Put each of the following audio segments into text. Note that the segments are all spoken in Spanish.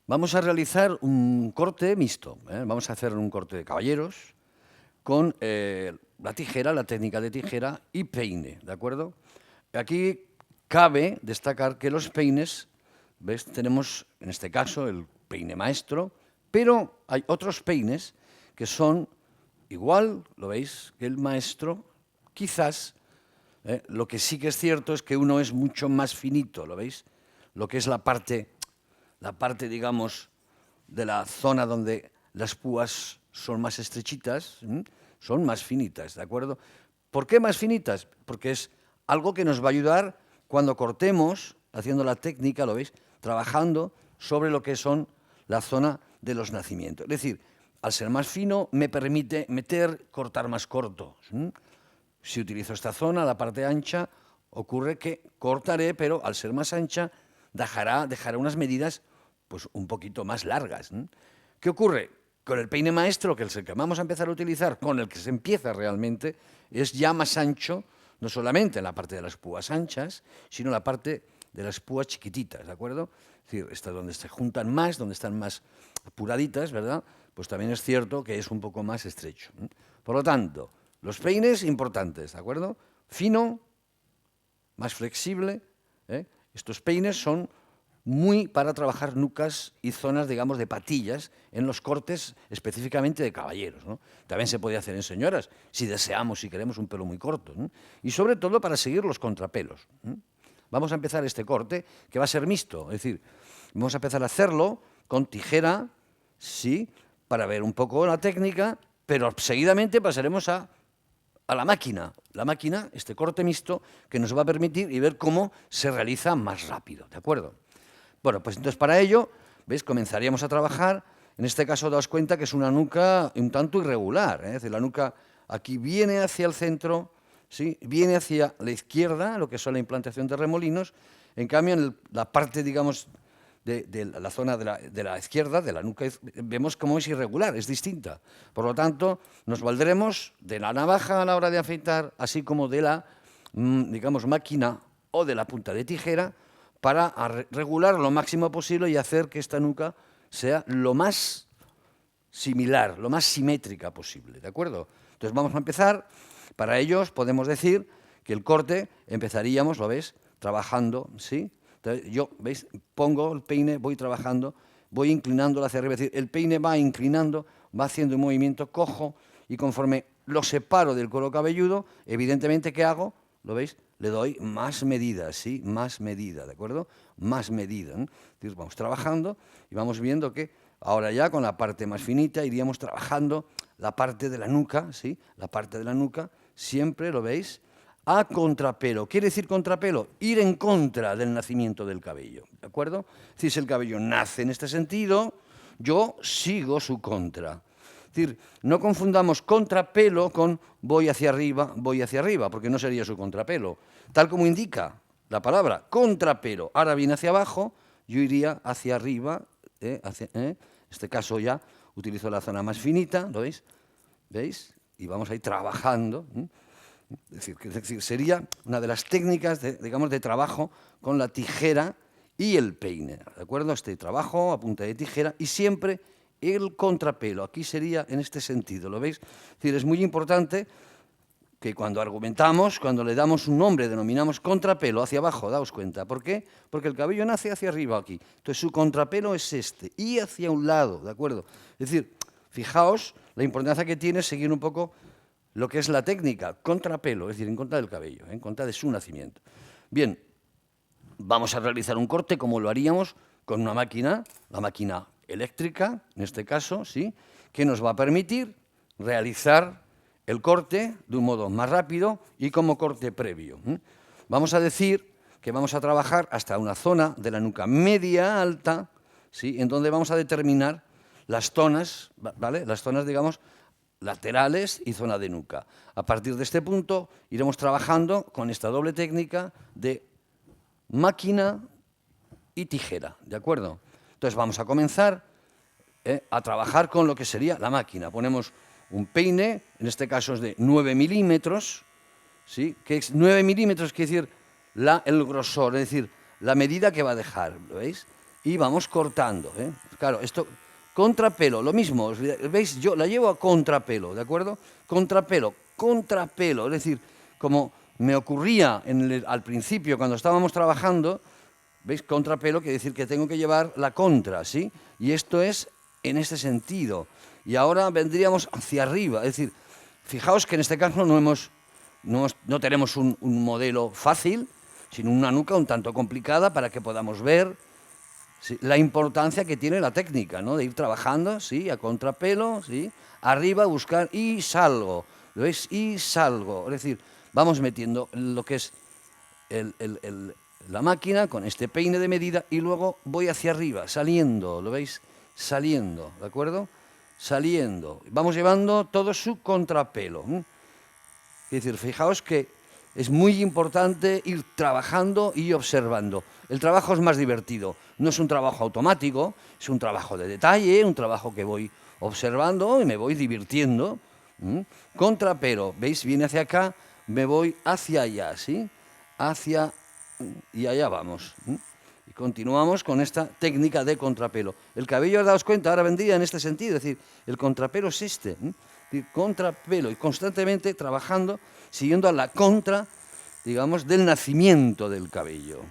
Vamos a realizar un corte mixto, ¿eh? Vamos a hacer un corte de caballeros con la tijera, la técnica de tijera y peine, ¿de acuerdo? Aquí cabe destacar que los peines, ¿ves? Tenemos en este caso el peine maestro, pero hay otros peines que son igual, ¿lo veis?, que el maestro, quizás. Lo que sí que es cierto es que uno es mucho más finito, ¿lo veis? Lo que es la parte, digamos, de la zona donde las púas son más estrechitas, son más finitas, ¿de acuerdo? ¿Por qué más finitas? Porque es algo que nos va a ayudar cuando cortemos, haciendo la técnica, ¿lo veis? Trabajando sobre lo que son la zona de los nacimientos. Es decir, al ser más fino me permite cortar más corto. Si utilizo esta zona, la parte ancha, ocurre que cortaré, pero al ser más ancha dejará unas medidas pues un poquito más largas. ¿Qué ocurre? Con el peine maestro, que es el que vamos a empezar a utilizar, con el que se empieza realmente, es ya más ancho, no solamente en la parte de las púas anchas, sino en la parte de las púas chiquititas, ¿de acuerdo? Es decir, esta donde se juntan más, donde están más apuraditas, ¿verdad? Pues también es cierto que es un poco más estrecho. Por lo tanto, los peines importantes, ¿de acuerdo? Fino, más flexible. Estos peines son muy para trabajar nucas y zonas, digamos, de patillas en los cortes específicamente de caballeros, ¿no? También se puede hacer en señoras, si deseamos, si queremos un pelo muy corto, ¿no? Y sobre todo para seguir los contrapelos. Vamos a empezar este corte, que va a ser mixto, es decir, vamos a empezar a hacerlo con tijera, sí, para ver un poco la técnica, pero seguidamente pasaremos a la máquina. La máquina, este corte mixto, que nos va a permitir y ver cómo se realiza más rápido, ¿de acuerdo? Bueno, pues entonces para ello, ¿veis? Comenzaríamos a trabajar. En este caso, daos cuenta que es una nuca un tanto irregular, ¿eh? Es decir, la nuca aquí viene hacia el centro, ¿sí? Viene hacia la izquierda, lo que son la implantación de remolinos. En cambio, en la parte, digamos, de la zona de la izquierda, de la nuca, vemos cómo es irregular, es distinta. Por lo tanto, nos valdremos de la navaja a la hora de afeitar, así como de la, digamos, máquina o de la punta de tijera, para regular lo máximo posible y hacer que esta nuca sea lo más similar, lo más simétrica posible, ¿de acuerdo? Entonces vamos a empezar. Para ellos podemos decir que el corte empezaríamos, ¿lo ves?, trabajando, ¿sí? Entonces, yo, ¿veis?, pongo el peine, voy trabajando, voy inclinándolo hacia arriba, es decir, el peine va inclinando, va haciendo un movimiento cojo y conforme lo separo del cuero cabelludo, evidentemente, ¿qué hago? ¿Lo veis? Le doy más medida, ¿sí? Más medida, ¿de acuerdo? Más medida, ¿no? Es decir, vamos trabajando y vamos viendo que ahora ya con la parte más finita iríamos trabajando la parte de la nuca, ¿sí? La parte de la nuca, siempre, ¿lo veis?, a contrapelo. ¿Quiere decir contrapelo? Ir en contra del nacimiento del cabello, ¿de acuerdo? Es decir, si el cabello nace en este sentido, yo sigo su contra. Es decir, no confundamos contrapelo con voy hacia arriba, porque no sería su contrapelo. Tal como indica la palabra contrapelo, ahora viene hacia abajo, yo iría hacia arriba, en este caso ya utilizo la zona más finita, ¿lo veis? ¿Veis? Y vamos a ir trabajando. Es decir, sería una de las técnicas, digamos, de trabajo con la tijera y el peine, ¿de acuerdo? Este trabajo a punta de tijera y siempre el contrapelo. Aquí sería en este sentido, ¿lo veis? Es decir, es muy importante que cuando argumentamos, cuando le damos un nombre, denominamos contrapelo hacia abajo, daos cuenta. ¿Por qué? Porque el cabello nace hacia arriba aquí. Entonces su contrapelo es este y hacia un lado, ¿de acuerdo? Es decir, fijaos la importancia que tiene seguir un poco lo que es la técnica, contrapelo, es decir, en contra del cabello, en contra de su nacimiento. Bien, vamos a realizar un corte como lo haríamos con una máquina, la máquina eléctrica, en este caso, ¿sí?, que nos va a permitir realizar el corte de un modo más rápido y como corte previo. Vamos a decir que vamos a trabajar hasta una zona de la nuca media alta, ¿sí?, en donde vamos a determinar las zonas, ¿vale?, las zonas, digamos, laterales y zona de nuca. A partir de este punto iremos trabajando con esta doble técnica de máquina y tijera, ¿de acuerdo? Entonces vamos a comenzar a trabajar con lo que sería la máquina. Ponemos un peine, en este caso es de 9 milímetros, ¿sí? Que es 9 milímetros quiere decir el grosor, es decir, la medida que va a dejar, ¿lo veis? y vamos cortando. Claro, esto, contrapelo, lo mismo, ¿veis? Yo la llevo a contrapelo, ¿de acuerdo? Contrapelo, contrapelo, es decir, como me ocurría al principio cuando estábamos trabajando, ¿veis? Contrapelo quiere decir que tengo que llevar la contra, ¿sí? Y esto es en este sentido. Y ahora vendríamos hacia arriba, es decir, fijaos que en este caso no tenemos un modelo fácil, sino una nuca un tanto complicada para que podamos ver, ¿sí?, la importancia que tiene la técnica, ¿no? De ir trabajando, ¿sí?, a contrapelo, ¿sí?, arriba, buscar y salgo, ¿lo veis? Y salgo, es decir, vamos metiendo lo que es la máquina con este peine de medida y luego voy hacia arriba, saliendo, ¿lo veis? Saliendo, ¿de acuerdo? Saliendo. Vamos llevando todo su contrapelo. Es decir, fijaos que es muy importante ir trabajando y observando. El trabajo es más divertido. No es un trabajo automático, es un trabajo de detalle, un trabajo que voy observando y me voy divirtiendo. Contrapelo, ¿veis? Viene hacia acá, me voy hacia allá, ¿sí? Hacia... y allá vamos. Y continuamos con esta técnica de contrapelo. El cabello, daos cuenta, ahora vendría en este sentido, es decir, el contrapelo es este. Es decir, contrapelo y constantemente trabajando, siguiendo a la contra, digamos, del nacimiento del cabello.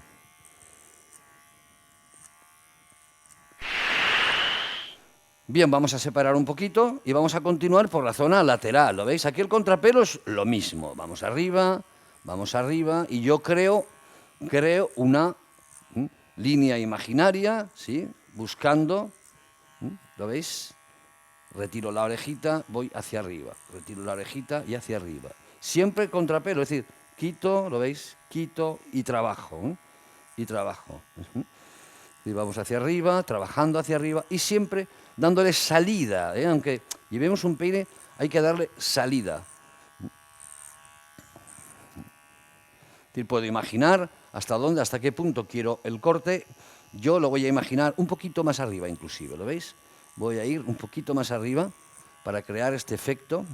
Bien, vamos a separar un poquito y vamos a continuar por la zona lateral. ¿Lo veis? Aquí el contrapelo es lo mismo. Vamos arriba y yo creo una línea imaginaria, ¿sí? Buscando, ¿lo veis? Retiro la orejita, voy hacia arriba. Retiro la orejita y hacia arriba. Siempre contrapelo, es decir, quito, ¿lo veis? Quito y trabajo. Y trabajo. Y vamos hacia arriba, trabajando hacia arriba y siempre dándole salida. Aunque llevemos un peine, hay que darle salida. Es decir, puedo imaginar hasta dónde, hasta qué punto quiero el corte. Yo lo voy a imaginar un poquito más arriba inclusive, ¿lo veis? Voy a ir un poquito más arriba para crear este efecto.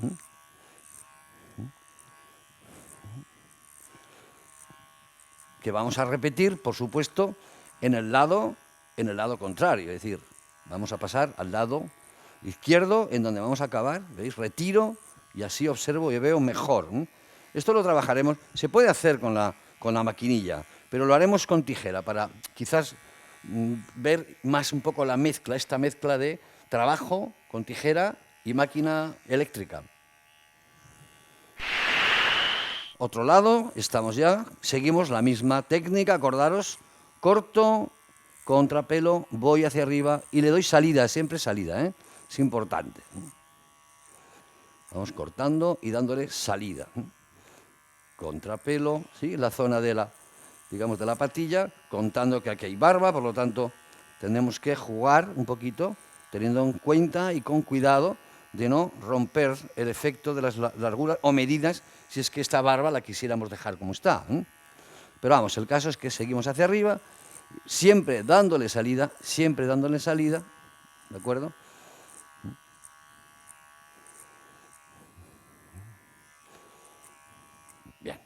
Que vamos a repetir, por supuesto, en el lado contrario. Es decir, vamos a pasar al lado izquierdo, en donde vamos a acabar, ¿veis? Retiro y así observo y veo mejor. Esto lo trabajaremos, se puede hacer con la maquinilla, pero lo haremos con tijera para quizás ver más un poco la mezcla, esta mezcla de trabajo con tijera y máquina eléctrica. Otro lado, estamos ya, seguimos la misma técnica, acordaros, corto, contrapelo, voy hacia arriba y le doy salida, siempre salida, es importante. Vamos cortando y dándole salida. Contrapelo, ¿sí? La zona de la patilla, contando que aquí hay barba, por lo tanto tenemos que jugar un poquito, teniendo en cuenta y con cuidado de no romper el efecto de las larguras o medidas si es que esta barba la quisiéramos dejar como está. Pero vamos, el caso es que seguimos hacia arriba, siempre dándole salida, ¿de acuerdo? Bien.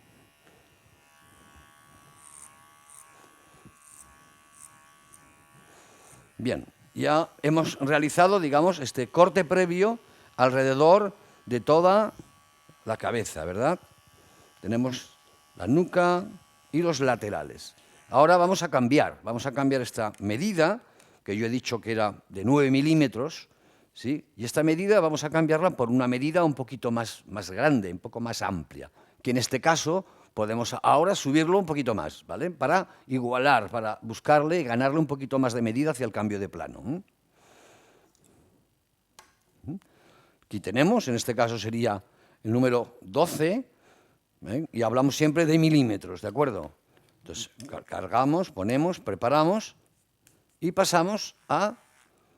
Bien, ya hemos realizado, digamos, este corte previo alrededor de toda la cabeza, ¿verdad? Tenemos la nuca y los laterales. Ahora vamos a cambiar esta medida, que yo he dicho que era de 9 milímetros, ¿sí? Y esta medida vamos a cambiarla por una medida un poquito más grande, un poco más amplia, que en este caso podemos ahora subirlo un poquito más, ¿vale? Para igualar, para buscarle y ganarle un poquito más de medida hacia el cambio de plano. Aquí tenemos, en este caso sería el número 12, y hablamos siempre de milímetros, ¿de acuerdo? Entonces, cargamos, ponemos, preparamos y pasamos a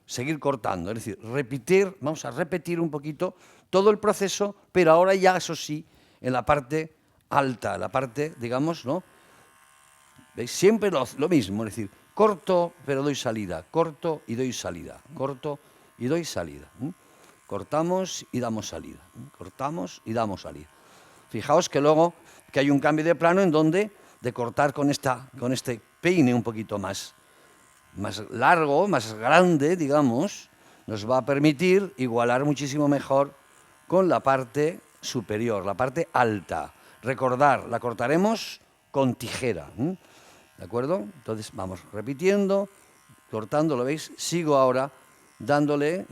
seguir cortando. Es decir, vamos a repetir un poquito todo el proceso, pero ahora ya, eso sí, en la parte alta, la parte, digamos, ¿no? ¿Veis? Siempre lo mismo, es decir, corto, pero doy salida, corto y doy salida, corto y doy salida. Cortamos y damos salida, cortamos y damos salida. Fijaos que luego que hay un cambio de plano en donde de cortar con este peine un poquito más más largo, más grande, digamos, nos va a permitir igualar muchísimo mejor con la parte superior, la parte alta. Recordar, la cortaremos con tijera, ¿de acuerdo? Entonces vamos repitiendo, cortando, ¿lo veis? Sigo ahora dándole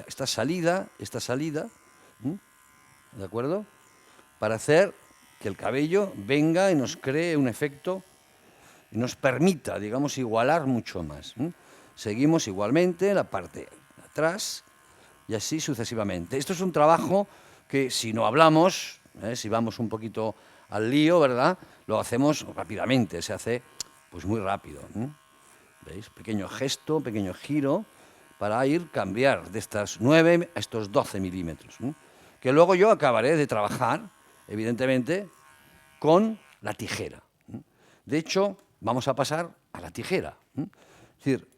esta salida, ¿de acuerdo? Para hacer que el cabello venga y nos cree un efecto y nos permita, digamos, igualar mucho más. Seguimos igualmente la parte de atrás y así sucesivamente. Esto es un trabajo que si no hablamos, si vamos un poquito al lío, ¿verdad? Lo hacemos rápidamente, se hace pues muy rápido. ¿Veis? Pequeño gesto, pequeño giro para cambiar de estas 9 a estos 12 milímetros. Que luego yo acabaré de trabajar, evidentemente, con la tijera. De hecho, vamos a pasar a la tijera. Es decir,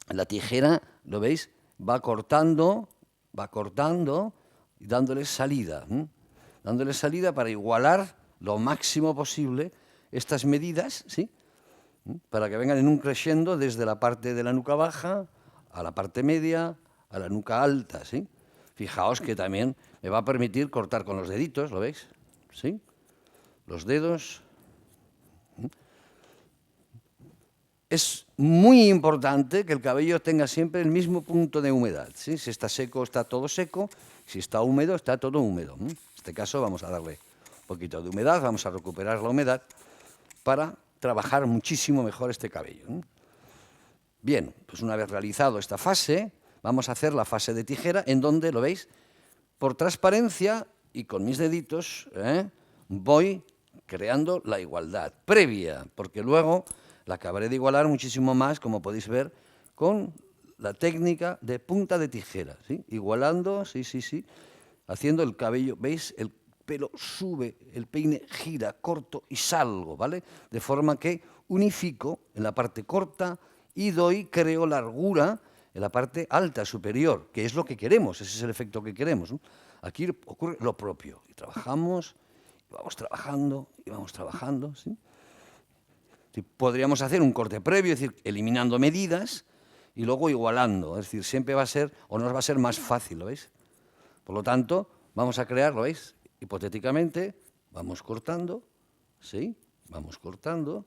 la tijera, ¿lo veis? Va cortando y dándole salida. Dándole salida para igualar lo máximo posible estas medidas, ¿sí? Para que vengan en un crescendo desde la parte de la nuca baja a la parte media, a la nuca alta, ¿sí? Fijaos que también me va a permitir cortar con los deditos, ¿lo veis? ¿Sí? Los dedos. Es muy importante que el cabello tenga siempre el mismo punto de humedad, ¿sí? Si está seco, está todo seco. Si está húmedo, está todo húmedo. En este caso vamos a darle un poquito de humedad, vamos a recuperar la humedad para trabajar muchísimo mejor este cabello. Bien, pues una vez realizado esta fase, vamos a hacer la fase de tijera, en donde, ¿lo veis? Por transparencia y con mis deditos voy creando la igualdad previa, porque luego la acabaré de igualar muchísimo más, como podéis ver, con la técnica de punta de tijera, ¿sí? Igualando, sí, haciendo el cabello, ¿veis? El pelo sube, el peine gira, corto y salgo, ¿vale? De forma que unifico en la parte corta y creo largura en la parte alta, superior, que es lo que queremos, ese es el efecto que queremos, ¿no? Aquí ocurre lo propio, y trabajamos, y vamos trabajando, ¿sí? Podríamos hacer un corte previo, es decir, eliminando medidas y luego igualando, es decir, siempre va a ser, o nos va a ser más fácil, ¿lo veis? Por lo tanto, vamos a crear, ¿lo veis? Hipotéticamente, vamos cortando, ¿sí? Vamos cortando,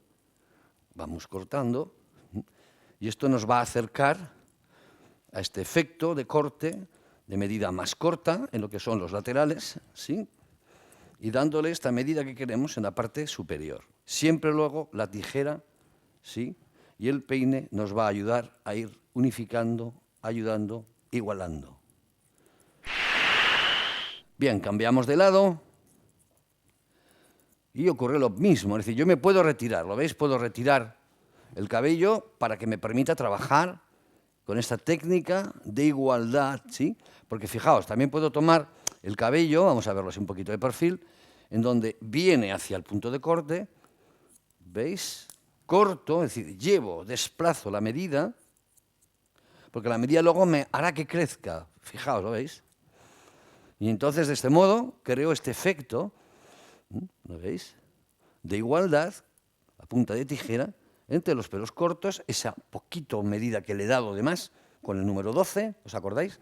y esto nos va a acercar a este efecto de corte de medida más corta en lo que son los laterales, ¿sí? Y dándole esta medida que queremos en la parte superior. Siempre luego la tijera, ¿sí? Y el peine nos va a ayudar a ir unificando, ayudando, igualando. Bien, cambiamos de lado y ocurre lo mismo. Es decir, yo me puedo retirar, ¿lo veis? Puedo retirar el cabello para que me permita trabajar con esta técnica de igualdad, ¿sí? Porque fijaos, también puedo tomar el cabello, vamos a verlo así un poquito de perfil, en donde viene hacia el punto de corte, ¿veis? Corto, es decir, desplazo la medida, porque la medida luego me hará que crezca, fijaos, ¿lo veis? Y entonces, de este modo, creo este efecto, ¿lo veis?, de igualdad, a punta de tijera, entre los pelos cortos, esa poquito medida que le he dado de más, con el número 12, ¿os acordáis?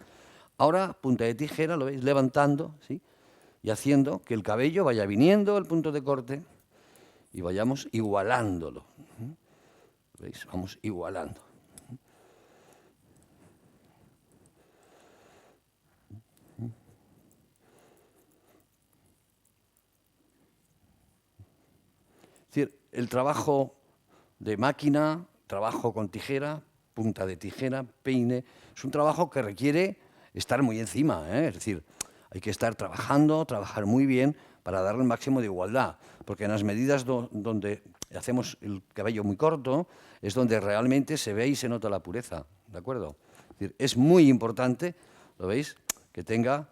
Ahora, punta de tijera, ¿lo veis?, levantando, ¿sí? Y haciendo que el cabello vaya viniendo al punto de corte y vayamos igualándolo. ¿Veis? Vamos igualando. Es decir, el trabajo de máquina, trabajo con tijera, punta de tijera, peine, es un trabajo que requiere estar muy encima, es decir, hay que estar trabajando, trabajar muy bien para darle el máximo de igualdad, porque en las medidas donde hacemos el cabello muy corto es donde realmente se ve y se nota la pureza, ¿de acuerdo? Es decir, es muy importante, ¿lo veis?, que tenga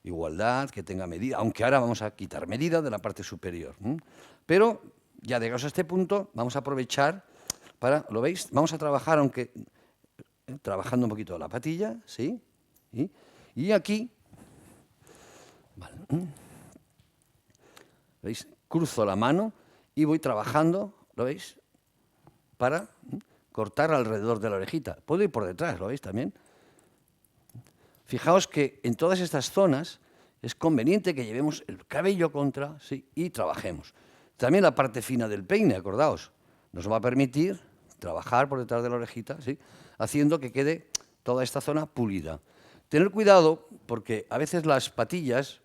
igualdad, que tenga medida, aunque ahora vamos a quitar medida de la parte superior. Pero ya llegados a este punto, vamos a aprovechar para, ¿lo veis? Vamos a trabajar, aunque trabajando un poquito la patilla, ¿sí? Y aquí, vale, ¿veis? Cruzo la mano y voy trabajando, ¿lo veis? Para cortar alrededor de la orejita. Puedo ir por detrás, ¿lo veis también? Fijaos que en todas estas zonas es conveniente que llevemos el cabello contra, ¿sí? Y trabajemos. También la parte fina del peine, acordaos, nos va a permitir trabajar por detrás de la orejita, ¿sí? Haciendo que quede toda esta zona pulida. Tener cuidado porque a veces las patillas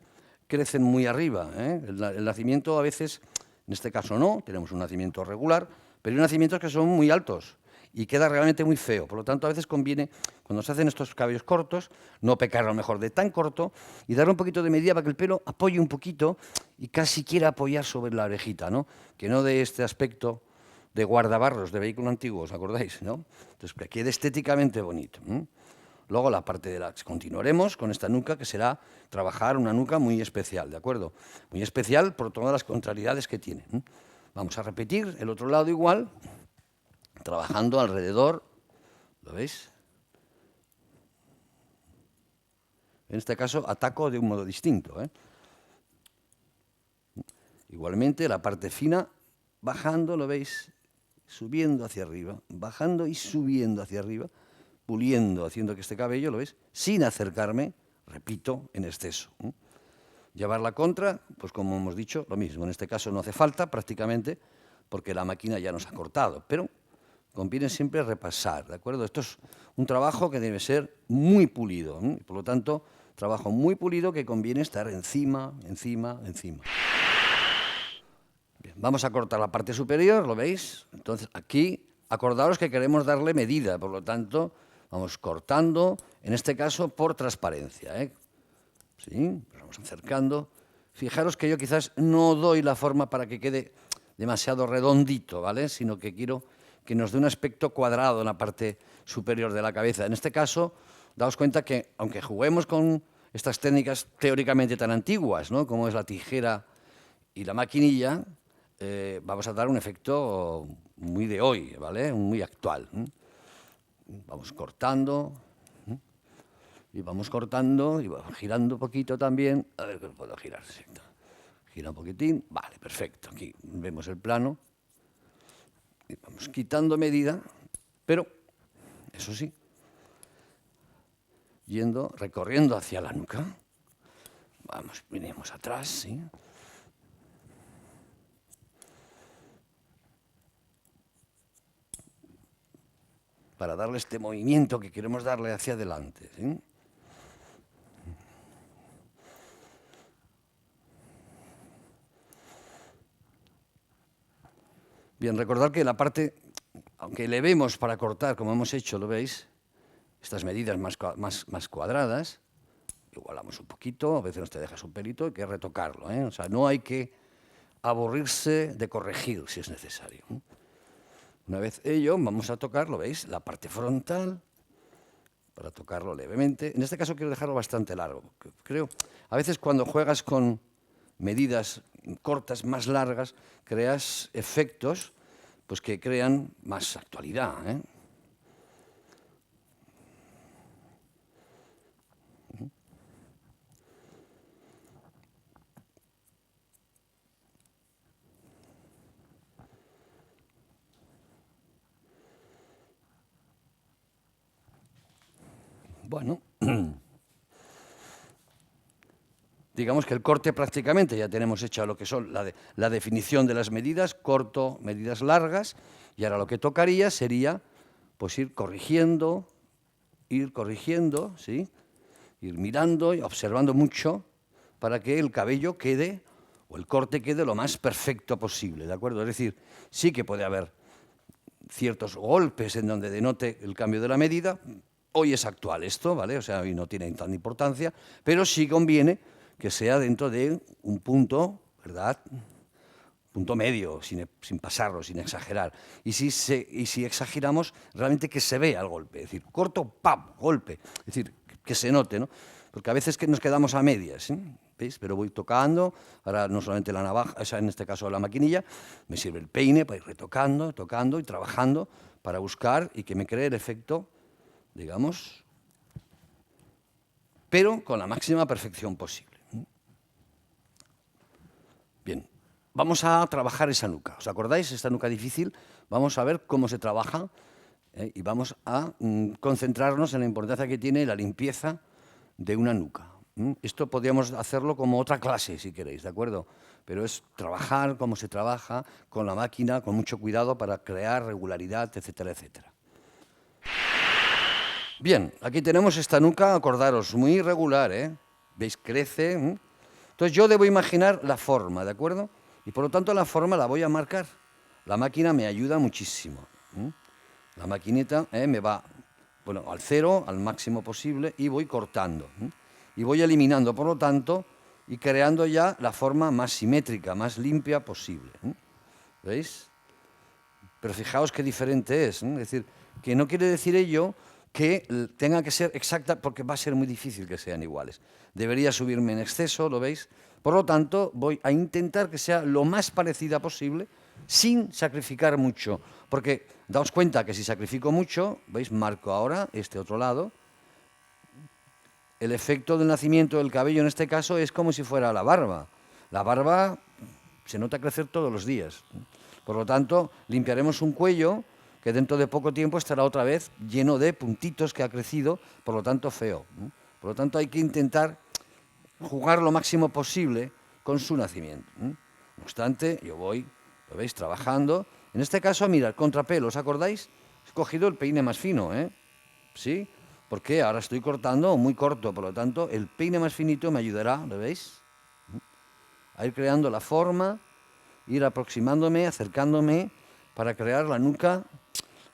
crecen muy arriba, ¿eh? El nacimiento a veces, en este caso no, tenemos un nacimiento regular, pero hay nacimientos que son muy altos y queda realmente muy feo. Por lo tanto, a veces conviene, cuando se hacen estos cabellos cortos, no pecar a lo mejor de tan corto y darle un poquito de medida para que el pelo apoye un poquito y casi quiera apoyar sobre la orejita, ¿no? Que no dé este aspecto de guardabarros de vehículo antiguo, ¿os acordáis? ¿No? Entonces, que quede estéticamente bonito. Luego la parte de la... Continuaremos con esta nuca, que será trabajar una nuca muy especial, ¿de acuerdo? Muy especial por todas las contrariedades que tiene. Vamos a repetir el otro lado igual, trabajando alrededor, ¿lo veis? En este caso ataco de un modo distinto, ¿eh? Igualmente la parte fina, bajando, ¿lo veis? Subiendo hacia arriba, bajando y subiendo hacia arriba, puliendo, haciendo que este cabello, ¿lo veis? Sin acercarme, repito, en exceso. Llevar la contra, pues como hemos dicho, lo mismo. En este caso no hace falta prácticamente porque la máquina ya nos ha cortado, pero conviene siempre repasar, ¿de acuerdo? Esto es un trabajo que debe ser muy pulido, y por lo tanto, trabajo muy pulido que conviene estar encima, encima, encima. Bien, vamos a cortar la parte superior, ¿lo veis? Entonces, aquí, acordaros que queremos darle medida, por lo tanto, vamos cortando, en este caso, por transparencia, ¿eh? ¿Sí? Nos vamos acercando. Fijaros que yo quizás no doy la forma para que quede demasiado redondito, ¿vale? Sino que quiero que nos dé un aspecto cuadrado en la parte superior de la cabeza. En este caso, daos cuenta que, aunque juguemos con estas técnicas teóricamente tan antiguas, ¿no? Como es la tijera y la maquinilla, vamos a dar un efecto muy de hoy, ¿vale? Muy actual. Vamos cortando, y vamos cortando, y vamos girando un poquito también. A ver, que puedo girar, sí. Gira un poquitín, vale, perfecto. Aquí vemos el plano. Y vamos quitando medida, pero, eso sí, yendo, recorriendo hacia la nuca. Vamos, venimos atrás, ¿sí? Para darle este movimiento que queremos darle hacia adelante, ¿sí? Bien, recordad que la parte, aunque le vemos para cortar, como hemos hecho, ¿lo veis? Estas medidas más cuadradas, igualamos un poquito, a veces nos te dejas un pelito, hay que retocarlo, ¿eh? O sea, no hay que aburrirse de corregir si es necesario. Una vez ello, vamos a tocar, ¿lo veis? La parte frontal, para tocarlo levemente. En este caso quiero dejarlo bastante largo. Creo, a veces cuando juegas con medidas cortas, más largas, creas efectos pues, que crean más actualidad, ¿eh? Bueno, digamos que el corte prácticamente ya tenemos hecho lo que son la definición de las medidas, corto, medidas largas, y ahora lo que tocaría sería pues ir corrigiendo, ¿sí? Ir mirando y observando mucho para que el cabello quede, o el corte quede lo más perfecto posible, ¿de acuerdo? Es decir, sí que puede haber ciertos golpes en donde denote el cambio de la medida. Hoy es actual esto, ¿vale? O sea, hoy no tiene tanta importancia, pero sí conviene que sea dentro de un punto, ¿verdad? Punto medio, sin pasarlo, sin exagerar. Y si exageramos, realmente que se vea el golpe. Es decir, corto, ¡pam!, golpe. Es decir, que se note, ¿no? Porque a veces que nos quedamos a medias, ¿sí? ¿Veis? Pero voy tocando, ahora no solamente la navaja, o sea, en este caso la maquinilla, me sirve el peine para ir retocando, tocando y trabajando para buscar y que me cree el efecto, digamos, pero con la máxima perfección posible. Bien, vamos a trabajar esa nuca. ¿Os acordáis? Esta nuca difícil, vamos a ver cómo se trabaja Y vamos a concentrarnos en la importancia que tiene la limpieza de una nuca. Esto podríamos hacerlo como otra clase, si queréis, ¿de acuerdo? Pero es trabajar como se trabaja con la máquina, con mucho cuidado para crear regularidad, etcétera, etcétera. Bien, aquí tenemos esta nuca, acordaros, muy irregular, ¿eh? ¿Veis? Crece. Entonces yo debo imaginar la forma, ¿de acuerdo? Y por lo tanto la forma la voy a marcar. La máquina me ayuda muchísimo. La maquinita me va al cero, al máximo posible, y voy cortando. Y voy eliminando, por lo tanto, y creando ya la forma más simétrica, más limpia posible. ¿Veis? Pero fijaos qué diferente es. Es decir, que no quiere decir ello que tenga que ser exacta, porque va a ser muy difícil que sean iguales. Debería subirme en exceso, ¿lo veis? Por lo tanto, voy a intentar que sea lo más parecida posible, sin sacrificar mucho. Porque daos cuenta que si sacrifico mucho, ¿veis? Marco ahora este otro lado. El efecto del nacimiento del cabello en este caso es como si fuera la barba. La barba se nota crecer todos los días. Por lo tanto, limpiaremos un cuello que dentro de poco tiempo estará otra vez lleno de puntitos que ha crecido, por lo tanto feo. Por lo tanto, hay que intentar jugar lo máximo posible con su nacimiento. No obstante, yo voy, lo veis, trabajando. En este caso, mirad, contrapelo, ¿os acordáis? He cogido el peine más fino, ¿eh? ¿Sí? Porque ahora estoy cortando muy corto, por lo tanto, el peine más finito me ayudará, ¿lo veis? A ir creando la forma, ir aproximándome, acercándome, para crear la nuca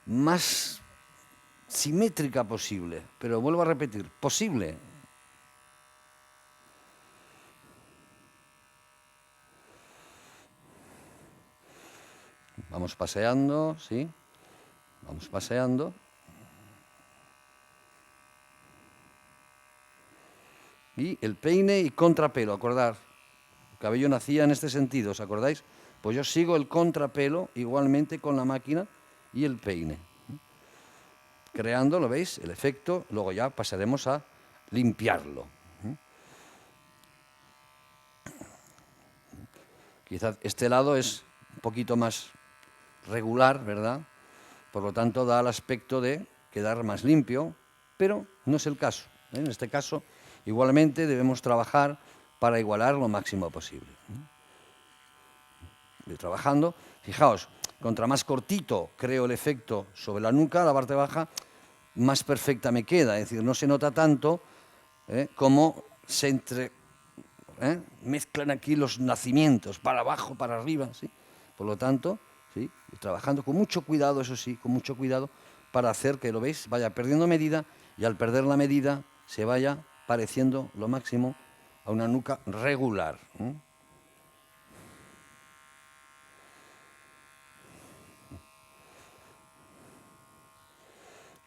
más simétrica posible. Pero vuelvo a repetir, posible. Vamos paseando, ¿sí? Vamos paseando. Y el peine y contrapelo, acordar. El cabello nacía en este sentido, ¿os acordáis? Pues yo sigo el contrapelo igualmente con la máquina y el peine. Creando, ¿lo veis? El efecto, luego ya pasaremos a limpiarlo. Quizás este lado es un poquito más regular, ¿verdad? Por lo tanto, da el aspecto de quedar más limpio, pero no es el caso. En este caso, igualmente debemos trabajar para igualar lo máximo posible. Voy trabajando. Fijaos, contra más cortito creo el efecto sobre la nuca, la parte baja, más perfecta me queda. Es decir, no se nota tanto como se mezclan aquí los nacimientos, para abajo, para arriba. ¿Sí? Por lo tanto, ¿sí? Trabajando con mucho cuidado, eso sí, con mucho cuidado, para hacer que, lo veis, vaya perdiendo medida y al perder la medida se vaya pareciendo lo máximo a una nuca regular.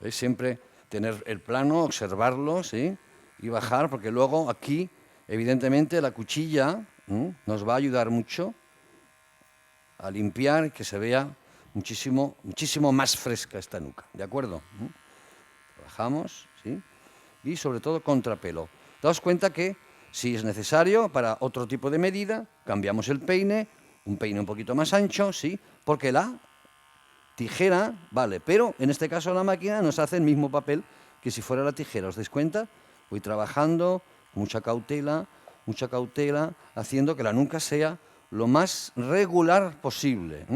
¿Veis? Siempre tener el plano, observarlo, ¿sí? Y bajar, porque luego aquí, evidentemente, la cuchilla nos va a ayudar mucho a limpiar y que se vea muchísimo, muchísimo más fresca esta nuca, ¿de acuerdo? Bajamos, ¿sí? Y sobre todo contrapelo. Daos cuenta que si es necesario para otro tipo de medida, cambiamos el peine, un peine un poquito más ancho, ¿sí? Porque la tijera, vale, pero en este caso la máquina nos hace el mismo papel que si fuera la tijera, ¿os dais cuenta? Voy trabajando, mucha cautela, haciendo que la nuca sea lo más regular posible.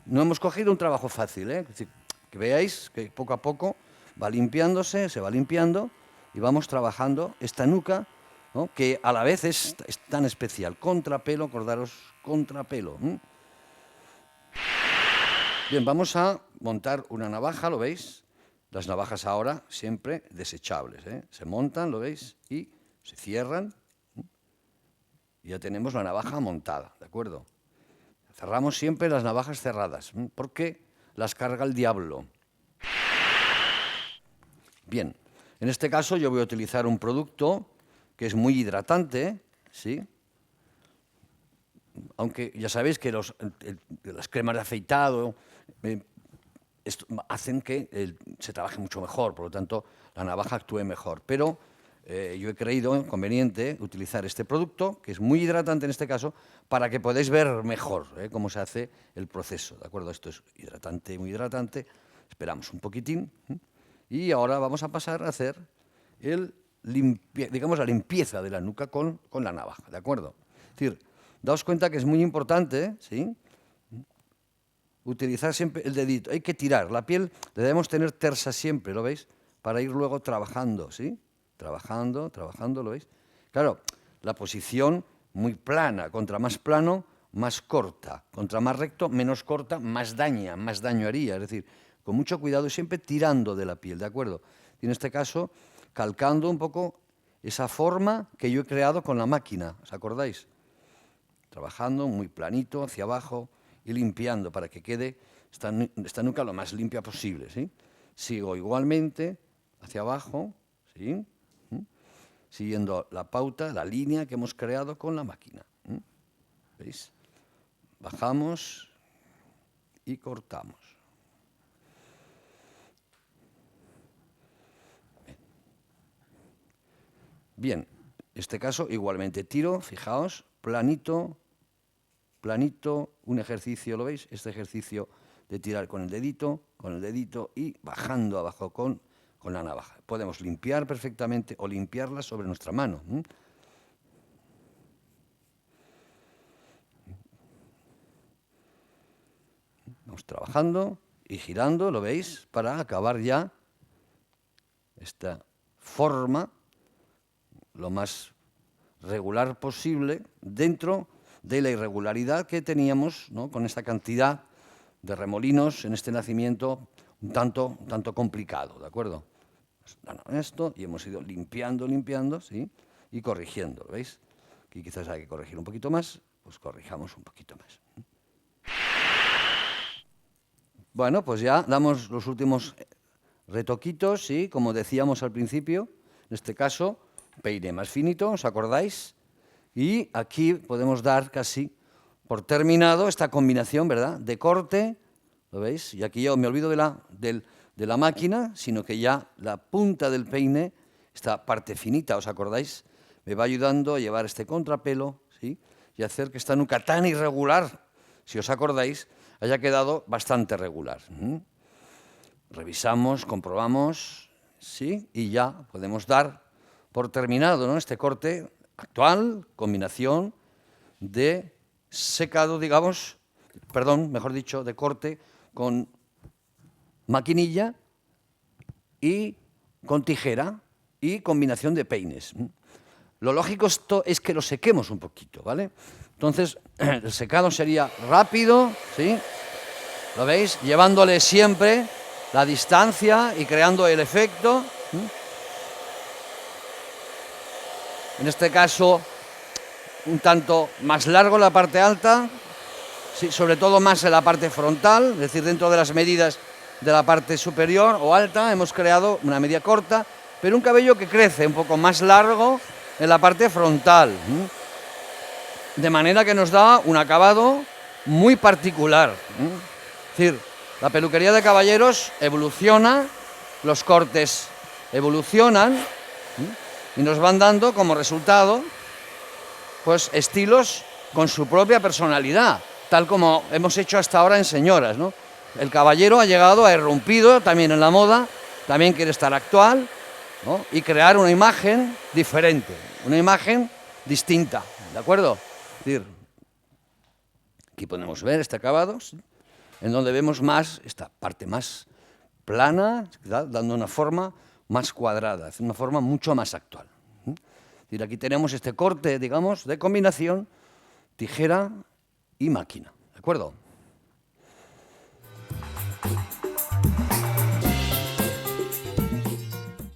No hemos cogido un trabajo fácil, es decir, que veáis que poco a poco va limpiándose, se va limpiando y vamos trabajando esta nuca, ¿no? Que a la vez es tan especial. Contrapelo, acordaros, contrapelo. Bien, vamos a montar una navaja, ¿lo veis? Las navajas ahora siempre desechables, ¿eh? Se montan, ¿lo veis? Y se cierran. Y ya tenemos la navaja montada, ¿de acuerdo? Cerramos siempre las navajas cerradas, porque las carga el diablo. Bien, en este caso yo voy a utilizar un producto que es muy hidratante, ¿sí? Aunque ya sabéis que las cremas de afeitado hacen que se trabaje mucho mejor, por lo tanto la navaja actúe mejor. Pero yo he creído conveniente utilizar este producto, que es muy hidratante en este caso, para que podáis ver mejor cómo se hace el proceso, ¿de acuerdo? Esto es hidratante, muy hidratante, Esperamos un poquitín. Y ahora vamos a pasar a hacer digamos, la limpieza de la nuca con la navaja, ¿de acuerdo? Es decir, daos cuenta que es muy importante, ¿sí?, utilizar siempre el dedito. Hay que tirar. La piel la debemos tener tersa siempre, ¿lo veis? Para ir luego trabajando, ¿sí? Trabajando, ¿lo veis? Claro, la posición muy plana. Contra más plano, más corta. Contra más recto, menos corta, más daño haría. Es decir, con mucho cuidado y siempre tirando de la piel, ¿de acuerdo? Y en este caso, calcando un poco esa forma que yo he creado con la máquina, ¿os acordáis? Trabajando muy planito hacia abajo y limpiando para que quede esta nuca lo más limpia posible, ¿sí? Sigo igualmente hacia abajo, ¿sí?, siguiendo la pauta, la línea que hemos creado con la máquina. ¿Veis? Bajamos y cortamos. Bien, en este caso igualmente tiro, fijaos, planito, un ejercicio, ¿lo veis? Este ejercicio de tirar con el dedito y bajando abajo con la navaja. Podemos limpiar perfectamente o limpiarla sobre nuestra mano. Vamos trabajando y girando, ¿lo veis? Para acabar ya esta forma lo más regular posible dentro de la irregularidad que teníamos, ¿no?, con esta cantidad de remolinos en este nacimiento un tanto complicado, ¿de acuerdo? Esto y hemos ido limpiando, ¿sí?, y corrigiendo, ¿veis? Aquí quizás hay que corregir un poquito más, pues corrijamos un poquito más. Bueno, pues ya damos los últimos retoquitos, ¿sí?, como decíamos al principio, en este caso, peine más finito, ¿os acordáis? Y aquí podemos dar casi por terminado esta combinación, ¿verdad?, de corte, ¿lo veis? Y aquí yo me olvido de la máquina, sino que ya la punta del peine, esta parte finita, ¿os acordáis?, me va ayudando a llevar este contrapelo, ¿sí?, y hacer que esta nuca tan irregular, si os acordáis, haya quedado bastante regular. Revisamos, comprobamos, ¿sí?, y ya podemos dar por terminado, ¿no?, este corte actual, combinación de secado, digamos, mejor dicho, de corte con maquinilla y con tijera y combinación de peines. Lo lógico esto es que lo sequemos un poquito, ¿vale? Entonces, el secado sería rápido, ¿sí? ¿Lo veis? Llevándole siempre la distancia y creando el efecto. En este caso, un tanto más largo en la parte alta, sí, sobre todo más en la parte frontal, es decir, dentro de las medidas de la parte superior o alta, hemos creado una media corta, pero un cabello que crece un poco más largo en la parte frontal, de manera que nos da un acabado muy particular. Es decir, la peluquería de caballeros evoluciona, los cortes evolucionan y nos van dando como resultado pues estilos con su propia personalidad, tal como hemos hecho hasta ahora en señoras, ¿no? El caballero ha llegado, ha irrumpido también en la moda, también quiere estar actual, ¿no?, y crear una imagen diferente, una imagen distinta, ¿de acuerdo? Es decir, aquí podemos ver este acabado, ¿sí?, en donde vemos más esta parte más plana, ¿verdad?, dando una forma más cuadrada, una forma mucho más actual. Es decir, aquí tenemos este corte, digamos, de combinación tijera y máquina, ¿de acuerdo?